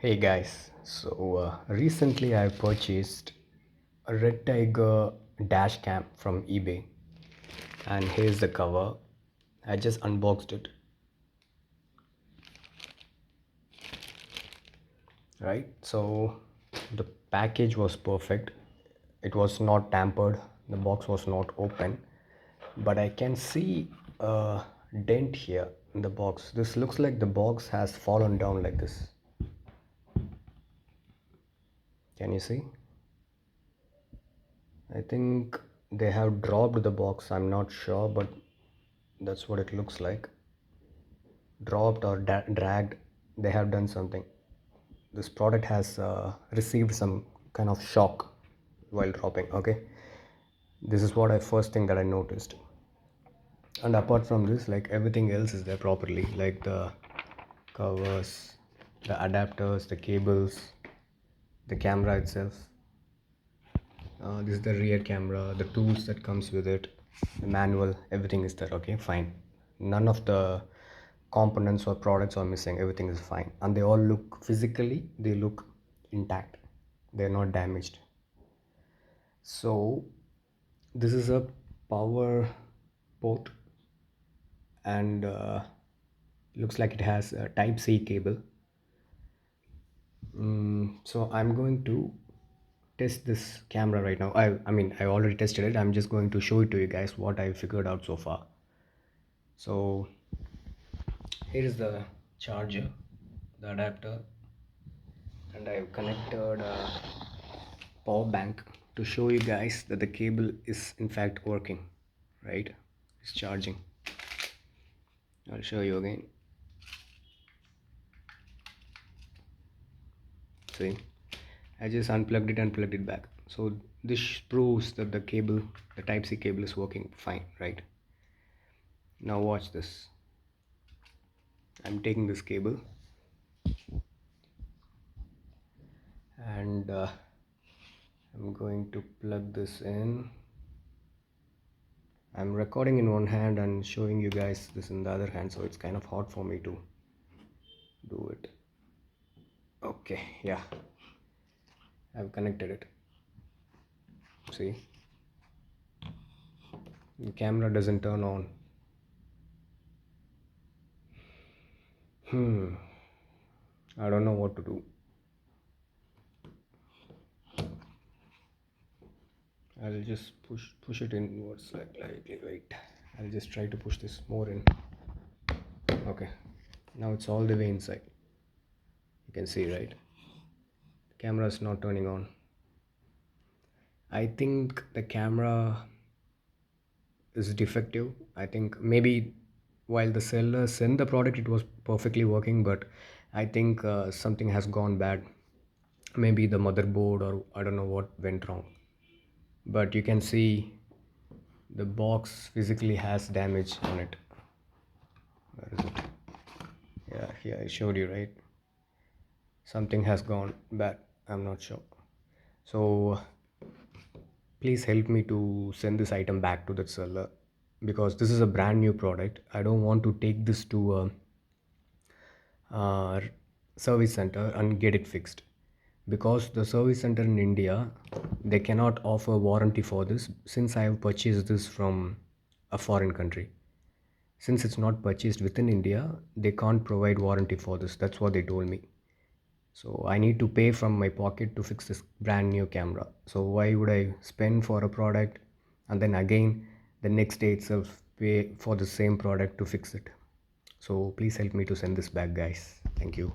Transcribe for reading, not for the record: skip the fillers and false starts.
Hey guys, recently I purchased a Red Tiger dash cam from eBay, and here's the cover. I just unboxed it, right? So the package was perfect, it was not tampered, the box was not open, but I can see a dent here in the box. This looks like the box has fallen down like this. Can you see? I think they have dropped the box, I'm not sure, but that's what it looks like. Dropped or dragged, they have done something. This product has received some kind of shock while dropping. Okay, this is what I first thing that I noticed. And apart from this, like everything else is there properly, like the covers, the adapters, the cables, the camera itself. This is the rear camera, the tools that comes with it, the manual, everything is there. Okay, fine. None of the components or products are missing, everything is fine, and they all look physically, they look intact, they're not damaged. So this is a power port, and looks like it has a type C cable. So I'm going to test this camera right now. I mean I already tested it. I'm just going to show it to you guys what I figured out so far. So here is the charger, the adapter, and I've connected a power bank to show you guys that the cable is in fact working, right? It's charging. I'll show you again. See, I just unplugged it and plugged it back. So this proves that the cable, the type C cable, is working fine, right? Now watch this. I'm taking this cable and I'm going to plug this in. I'm recording in one hand and showing you guys this in the other hand, so it's kind of hard for me to do it. Okay, yeah, I've connected it. See, the camera doesn't turn on. I don't know what to do. I'll just push it inwards slightly. Wait, I'll just try to push this more in. Okay, now it's all the way inside. You can see, right? The camera is not turning on. I think the camera is defective. I think maybe while the seller sent the product it was perfectly working, but I think something has gone bad. Maybe the motherboard, or I don't know what went wrong. But you can see the box physically has damage on it. Where is it? Yeah, here I showed you, right? Something has gone bad, I'm not sure. So please help me to send this item back to the seller, because this is a brand new product. I don't want to take this to a service center and get it fixed, because the service center in India, they cannot offer warranty for this, since I have purchased this from a foreign country. Since it's not purchased within India, they can't provide warranty for this. That's what they told me. So I need to pay from my pocket to fix this brand new camera. So why would I spend for a product and then again the next day itself pay for the same product to fix it? So please help me to send this back, guys. Thank you.